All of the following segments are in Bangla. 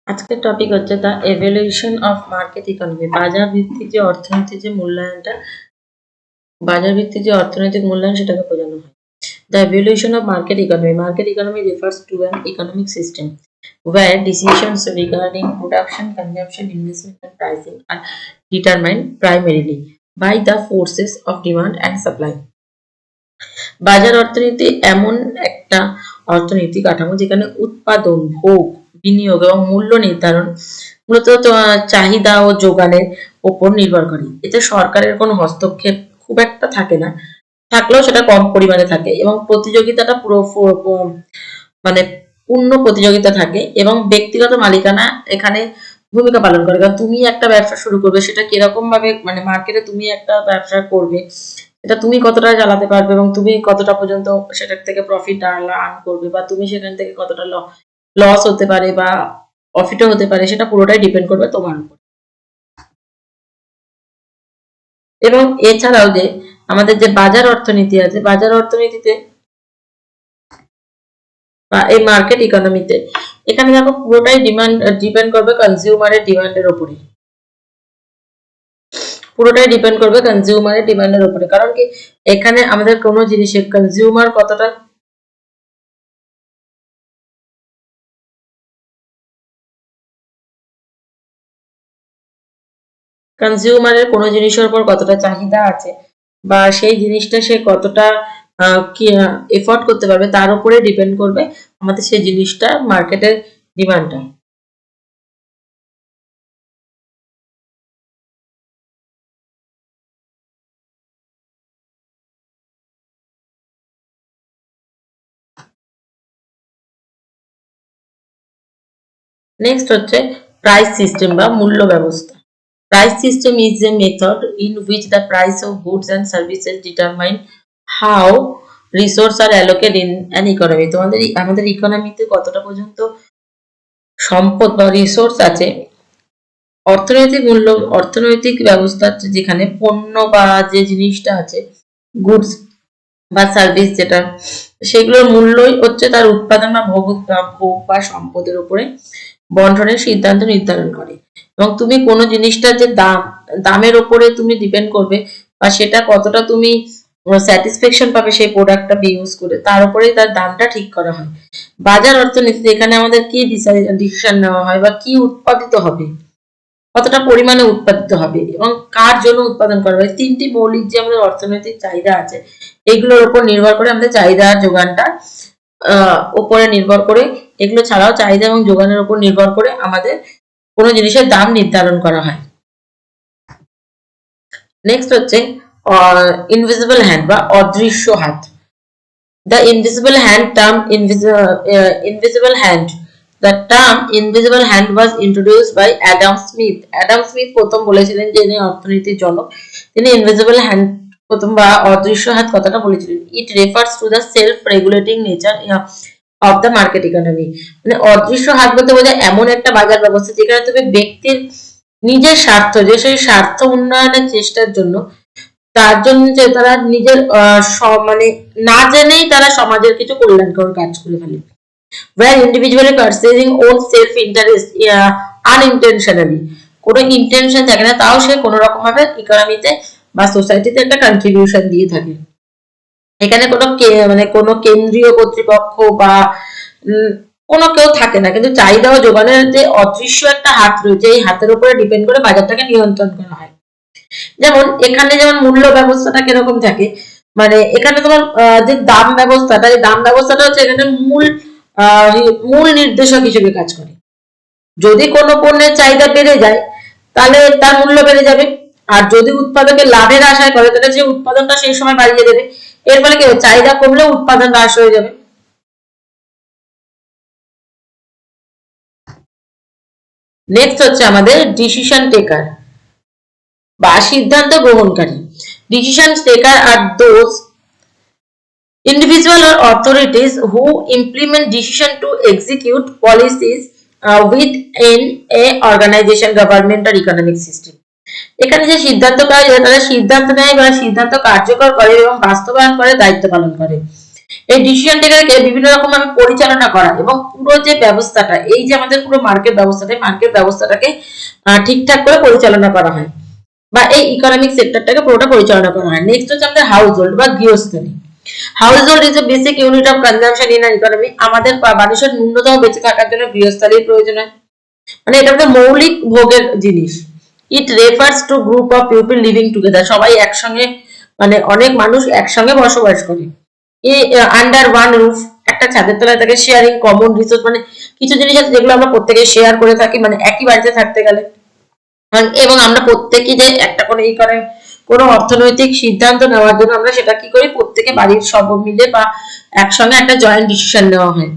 আজকের টপিক হচ্ছে the evolution of market economy. বাজার ভিত্তিক যে অর্থনৈতিক মূল্যায়ন সেটাকে বোঝানো হয়। The evolution of market economy refers to an economic system where decisions regarding production, consumption, investment and pricing are determined primarily by the forces of demand and supply. বাজার অর্থনীতি এমন একটা অর্থনীতি কাঠামো যেখানে উৎপাদন, ভোগ, বিনিয়োগ এবং মূল্য নির্ধারণ মূলত চাহিদা ও যোগানের উপর নির্ভর করে। এতে সরকারের কোনো হস্তক্ষেপ খুব একটা থাকে না, থাকলেও সেটা কম পরিমাণে থাকে এবং প্রতিযোগিতাটা মানে পূর্ণ প্রতিযোগিতা থাকে এবং ব্যক্তিগত মালিকানা এখানে ভূমিকা পালন করে। কারণ তুমি একটা ব্যবসা শুরু করবে, সেটা কিরকম ভাবে মানে মার্কেটে তুমি একটা ব্যবসা করবে, এটা তুমি কতটা চালাতে পারবে এবং তুমি কতটা পর্যন্ত সেটার থেকে প্রফিট আর্ন করবে, বা তুমি সেখান থেকে কতটা লস হতে পারে বা প্রফিটও হতে পারে, সেটা পুরোটাই ডিপেন্ড করবে তোমার উপর। এবং এছাড়াও যে আমাদের যে বাজার অর্থনীতি আছে, বাজার অর্থনীতিতে বা এই মার্কেট ইকোনমিতে এখানে দেখো পুরোটাই ডিপেন্ড করবে কনজিউমারের ডিমান্ডের উপরে। পুরোটাই ডিপেন্ড করবে কনজিউমারের ডিমান্ডের উপরে। কারণ কি এখানে আমাদের কোনো জিনিসের কনজিউমার কতটা কনজিউমারের কোনো জিনিসের উপর কতটা চাহিদা আছে বা সেই জিনিসটা সে কতটা এফোর্ড করতে পারবে তার উপরে ডিপেন্ড করবে আমাদের সেই জিনিসটা মার্কেটের ডিমান্ডটা। নেক্সট হচ্ছে প্রাইস সিস্টেম বা মূল্য ব্যবস্থা। Price system is a method in which the price of goods and services determine how resource are allocate in an economy. আমাদের ইকোনমিতে কতটা পর্যন্ত সম্পদ বা রিসোর্স আছে, অর্থনৈতিক ব্যবস্থা যেখানে পণ্য বা যে জিনিসটা আছে, গুডস বা সার্ভিস যেটা, সেগুলোর মূল্যই হচ্ছে তার উৎপাদন বা ভোগ বা সম্পদের উপরে বন্টনের সিদ্ধান্ত নির্ধারণ করে। এবং তুমি কোনো জিনিসটার যে দামের উপরে তুমি ডিপেন্ড করবে বা সেটা কতটা তুমি স্যাটিসফ্যাকশন পাবে সেই প্রোডাক্টটা ইউজ করে, তার উপরেই তার দামটা ঠিক করা হয়। বাজার অর্থনীতিতে এখানে আমাদের কি ডিসিশন নেওয়া হয় বা কি উৎপাদিত হবে, কতটা পরিমাণে উৎপাদিত হবে এবং কার জন্য উৎপাদন করা হবে, তিনটি মৌলিক যে আমাদের অর্থনৈতিক চাহিদা আছে এগুলোর উপর নির্ভর করে আমাদের চাহিদা আর যোগানটা উপরে নির্ভর করে। এগুলো ছাড়াও চাহিদা এবং যোগানের উপর নির্ভর করে আমাদের কোনো জিনিসের দাম নির্ধারণ করা হয়। নেক্সট হচ্ছে ইনভিজিবল হ্যান্ড বা অদৃশ্য হাত। The invisible hand term invisible hand The term invisible hand was introduced by Adam Smith. Adam Smith প্রথম বলেছিলেন যে ইনি অর্থনীতির জনক, তিনি ইনভিজিবল হ্যান্ড প্রথম বা অদৃশ্য হাত কথাটা বলেছিলেন। It refers to the self-regulating nature of the market economy. মানে অদৃশ্য হাত বলতে বোঝায় এমন একটা বাজার ব্যবস্থা যেখানে তুমি ব্যক্তির নিজের স্বার্থ, যে সেই স্বার্থ উন্নয়নের চেষ্টার জন্য তার জন্য যে তারা নিজের মানে না জেনেই তারা সমাজের কিছু কল্যাণকর কাজ করে ফেলে। Where individually pursuing own self interest unintentionally, কোনো ইন্টেনশন থাকে না, তাও সে কোনো রকম ভাবে ইকোনমিতে বা সোসাইটিতে একটা কন্ট্রিবিউশন দিয়ে থাকে। এখানে কোনো কেন্দ্রীয় কর্তৃপক্ষ বা কোনো কেউ থাকে না, কিন্তু চাহিদা ও যোগানের যে অদৃশ্য একটা হাত রয়েছে, এই হাতের উপরে ডিপেন্ড করে বাজারটাকে নিয়ন্ত্রণ করা হয়। যেমন এখানে যেমন মূল্য ব্যবস্থাটা কিরকম থাকে, মানে এখানে তোমার যে দাম ব্যবস্থাটা, এই দাম ব্যবস্থাটা হচ্ছে এখানে মূল নির্দেশক হিসেবে কাজ করে। যদি কোনো পণ্যের চাহিদা বেড়ে যায় তাহলে তার মূল্য বেড়ে যাবে, আর যদি উৎপাদকের লাভের আশায় করে তাহলে যে উৎপাদনটা সেই সময় বাড়িয়ে দেবে। এর ফলে কি চাহিদা কমলে উৎপাদন হ্রাস হয়ে যাবে। নেক্সট হচ্ছে আমাদের ডিসিশন টেকার বা সিদ্ধান্ত গ্রহণকারী। Decision taker are those individual or authorities who implement decision to execute policies within a organization, government or economic system. এখানে যে সিদ্ধান্তকারী তারা সিদ্ধান্ত নেয় বা সিদ্ধান্ত কার্যকর করে এবং বাস্তবায়ন করে দায়িত্ব পালন করে। এই ডিসিশন টেকারকে বিভিন্ন রকম ভাবে পরিচালনা করা এবং পুরো যে ব্যবস্থাটা, এই যে আমাদের পুরো মার্কেট ব্যবস্থাটাকে ঠিকঠাক করে পরিচালনা করা হয়, বা এই ইকোনমিক সেক্টরটাকে পুরোটা পরিচালনা করা হয়। নেক্সট হচ্ছে আমাদের হাউস হোল্ড বা গৃহস্থালী। Household is a basic unit of consumption in an economy. আমাদের মানুষের ন্যূনতম বেঁচে থাকার জন্য গৃহস্থালীর প্রয়োজন হয়, মানে এটা আমাদের মৌলিক ভোগের জিনিস। It refers to group of people living together, সবাই একসঙ্গে, মানে অনেক মানুষ একসঙ্গে বসবাস করে। আন্ডার ওয়ান রুফ, একটা ছাদের তলায় থাকে। শেয়ারিং কমন রিসোর্স, মানে কিছু জিনিস আছে যেগুলো আমরা প্রত্যেকে শেয়ার করে থাকি, মানে একই বাড়িতে থাকতে গেলে। এবং আমরা প্রত্যেকেই যে একটা করে এই করে কোনো অর্থনৈতিক সিদ্ধান্ত নেওয়ার জন্য আমরা সেটা কি করি, প্রত্যেকে বাড়ির সব মিলে বা একসঙ্গে একটা জয়েন্ট ডিসিশন নেওয়া হয়।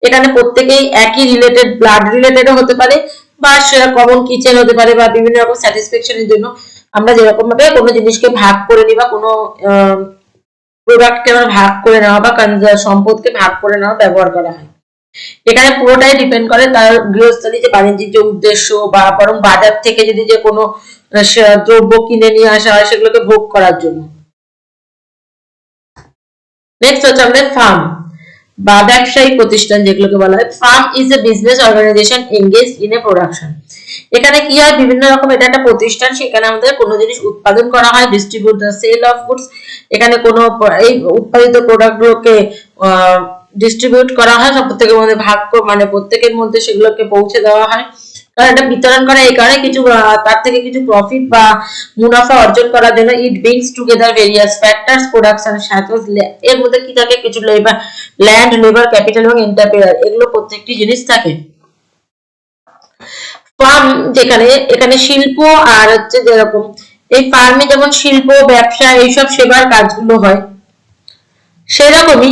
এখানে প্রত্যেকেই একই রিলেটেড, ব্লাড রিলেটেডও হতে পারে, বা সেটা কমন কিচেন হতে পারে, বা বিভিন্ন রকম স্যাটিসফ্যাকশনের জন্য আমরা যেরকম ভাবে কোনো জিনিসকে ভাগ করে নিই, বা কোনো প্রোডাক্টকে আমরা ভাগ করে নেওয়া বা সম্পদকে ভাগ করে নেওয়া ব্যবহার করা হয়। এখানে পুরোটাই ডিপেন্ড করে তার গৃহস্থালী যে বাণিজ্যিক যে উদ্দেশ্য, বা বরং বাজার থেকে যদি যে কোনো দ্রব্য কিনে নিয়ে আসা হয় সেগুলোকে ভোগ করার জন্য। নেক্সট হচ্ছে আমাদের ফার্ম বা ব্যবসায়িক প্রতিষ্ঠান, যেগুলোকে বলা হয় firm is a business organisation engage in a production. এখানে কি হয়, বিভিন্ন রকম, এটা একটা প্রতিষ্ঠান, সেখানে আমাদের কোনো জিনিস উৎপাদন করা হয়, distribute the sale of goods. এখানে কোনো এই উৎপাদিত প্রোডাক্টগুলোকে ডিস্ট্রিবিউট করা হয়, সব প্রত্যেকের মধ্যে ভাগ, মানে প্রত্যেকের মধ্যে সেগুলোকে পৌঁছে দেওয়া হয়। কারণ এটা বিতরণ করা এই কারণে কিছু তার থেকে কিছু প্রফিট বা মুনাফা অর্জন করার জন্য। ইট brings together various factors production, সাথে এর মধ্যে কি থাকে, কিছু লেবার, ল্যান্ড, লেবার, ক্যাপিটাল এবং এন্টারপ্রেনার, এগুলো প্রত্যেকটি জিনিস থাকে। ফার্ম যেখানে, এখানে শিল্প আর হচ্ছে যেরকম এই ফার্মে যেমন শিল্প, ব্যবসা, এইসব সেবার কাজগুলো হয়, সেরকমই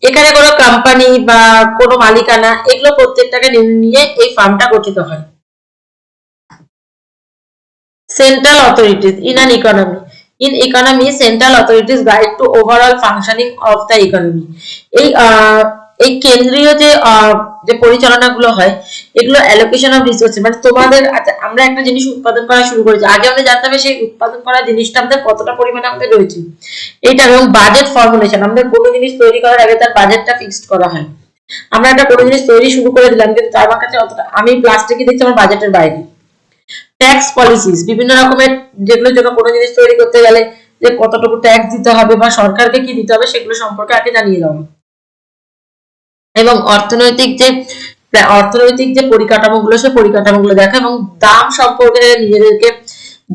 এখানে কোনো কোম্পানি বা কোনো মালিকানা, এগুলো প্রত্যেকটাকে নিয়ে এই ফার্মটা গঠিত হয়। Central authorities in an economy. In economy, central authorities guide to overall functioning of the economy. এই কেন্দ্রীয় যে পরিচালনাগুলো হয়, এগুলো অ্যালোকেশন অফ রিসোর্স, মানে তোমাদের, আমরা একটা জিনিস উৎপাদন করা শুরু করেছি, আগে আমাদের জানতে হবে সেই উৎপাদন করা জিনিসটা আমাদের কতটা পরিমাণে আমাদের রয়েছে, এইটা। এবং বাজেট ফর্মুলেশন, আমাদের কোনো জিনিস তৈরি করার আগে তার বাজেটটা ফিক্সড করা হয়। আমরা একটা কোনো জিনিস তৈরি শুরু করে দিলাম, কিন্তু তার কাছে অতটা, আমি প্লাস্টিকই দেখছি আমার বাজেটের বাইরে। ট্যাক্স পলিসিস, বিভিন্ন রকমের, যেগুলোর জন্য কোনো জিনিস তৈরি করতে গেলে যে কতটুকু ট্যাক্স দিতে হবে বা সরকারকে কি দিতে হবে, সেগুলো সম্পর্কে আগে জানিয়ে দেওয়া। এবং অর্থনৈতিক যে পরিকাঠামোগুলো, সেই পরিকাঠামোগুলো দেখা, এবং দাম সম্পর্কে নিজেদেরকে,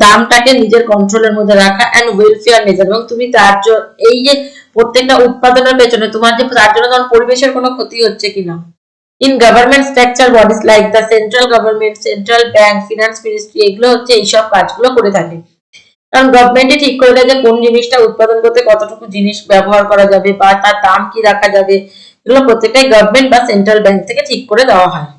দামটাকে নিজের কন্ট্রোলের মধ্যে রাখা, এন্ড ওয়েলফেয়ার মেজার। এবং তুমি তার এই যে প্রত্যেকটা উৎপাদনের পেছনে তোমার যে তার জন্য তোমার পরিবেশের কোনো ক্ষতি হচ্ছে কিনা। In government structure bodies like the central government, central bank, finance ministry, এগুলো হচ্ছে এইসব কাজগুলো করে থাকে। কারণ গভর্নমেন্টই ঠিক করে দেয় যে কোন জিনিসটা উৎপাদন করতে কতটুকু জিনিস ব্যবহার করা যাবে, বা তার দাম কি রাখা যাবে, এগুলো প্রত্যেকটাই গভর্নমেন্ট বা সেন্ট্রাল ব্যাংক থেকে ঠিক করে দেওয়া হয়।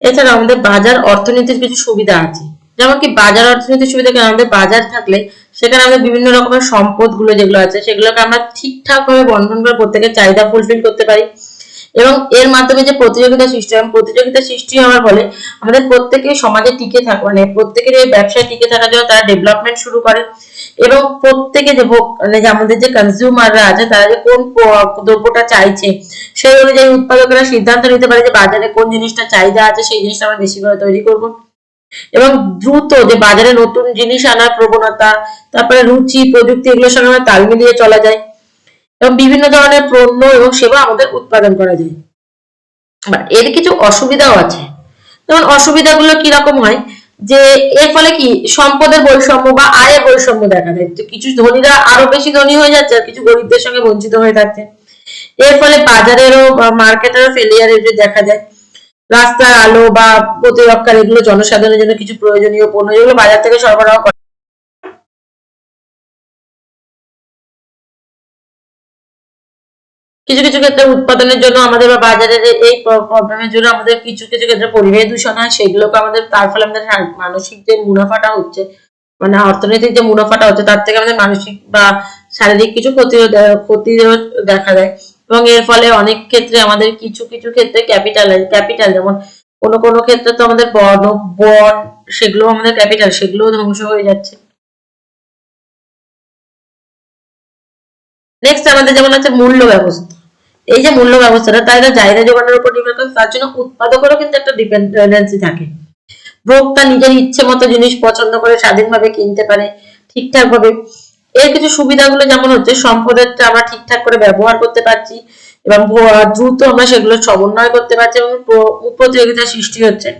এছাড়া আমাদের বাজার অর্থনীতির কিছু সুবিধা আছে, যেমন কি বাজার অর্থনীতির সুবিধা কি, আমাদের বাজার থাকলে সেখানে আমাদের বিভিন্ন রকমের সম্পদ গুলো যেগুলো আছে, সেগুলোকে আমরা ঠিকঠাক ভাবে বন্টন করে প্রত্যেকের চাহিদা ফুলফিল করতে পারি। এবং এর মাধ্যমে যে প্রতিযোগিতা সৃষ্টি হওয়ার ফলে আমাদের প্রত্যেকের সমাজে টিকে থাকা, মানে প্রত্যেকের এই ব্যবসায় টিকে থাকার জন্য তারা ডেভেলপমেন্ট শুরু করে। এবং প্রত্যেকে যে মানে যে আমাদের যে কনজিউমাররা আছে, তারা যে কোন দ্রব্যটা চাইছে, সেই অনুযায়ী উৎপাদকেরা সিদ্ধান্ত নিতে পারে যে বাজারে কোন জিনিসটা চাহিদা আছে, সেই জিনিসটা আমরা বেশি করে তৈরি করব। এবং দ্রুত যে বাজারে নতুন জিনিস আনার প্রবণতা, তারপরে রুচি, প্রযুক্তি, এগুলোর সঙ্গে আমরা তাল মিলিয়ে চলা যায়। এবং বিভিন্ন ধরনের পণ্য এবং সেবা আমাদের উৎপাদন করা যায়। এর কিছু অসুবিধাও আছে, যেমন অসুবিধাগুলো কিরকম হয়, যে এর ফলে কি সম্পদের বৈষম্য বা আয়ের বৈষম্য দেখা যায়, তো কিছু ধনীরা আরো বেশি ধনী হয়ে যাচ্ছে আর কিছু গরিবদের সঙ্গে বঞ্চিত হয়ে থাকছে। এর ফলে বাজারেরও বা মার্কেটেরও ফেলিয়ার দেখা যায়। রাস্তার আলো বা প্রতিরক্ষার, এগুলো জনসাধারণের জন্য কিছু প্রয়োজনীয় পণ্য যেগুলো বাজার থেকে সরবরাহ করে। কিছু কিছু ক্ষেত্রে উৎপাদনের জন্য আমাদের বা বাজারের এই প্রবলেমের জন্য আমাদের কিছু কিছু ক্ষেত্রে পরিবেশ দূষণ হয়, সেগুলোকে আমাদের, তার ফলে আমাদের মানসিক যে মুনাফাটা হচ্ছে, মানে অর্থনৈতিক যে মুনাফাটা হচ্ছে, তার থেকে আমাদের মানসিক বা শারীরিক কিছু ক্ষতিও দেখা দেয়। এবং এর ফলে অনেক ক্ষেত্রে আমাদের কিছু কিছু ক্ষেত্রে ক্যাপিটাল যেমন কোনো কোনো ক্ষেত্রে তো আমাদের বন সেগুলো আমাদের ক্যাপিটাল, সেগুলোও ধ্বংস হয়ে যাচ্ছে। নেক্সট আমাদের যেমন আছে মূল্য ব্যবস্থা। এই যে মূল্য ব্যবস্থাটা, তাই চাহিদা যোগানোর উপর নির্ভর করে, তার জন্য উৎপাদকেরও কিন্তু একটা ডিপেন্ডেন্সি থাকে। ভোক্তা নিজের ইচ্ছে মতো জিনিস পছন্দ করে স্বাধীনভাবে কিনতে পারে ঠিকঠাক ভাবে। এর কিছু সুবিধাগুলো যেমন হচ্ছে সম্পদের আমরা ঠিকঠাক করে ব্যবহার করতে পারছি, এবং দ্রুত আমরা সেগুলো সমন্বয় করতে পারছি, এবং প্রতিযোগিতা সৃষ্টি হচ্ছে।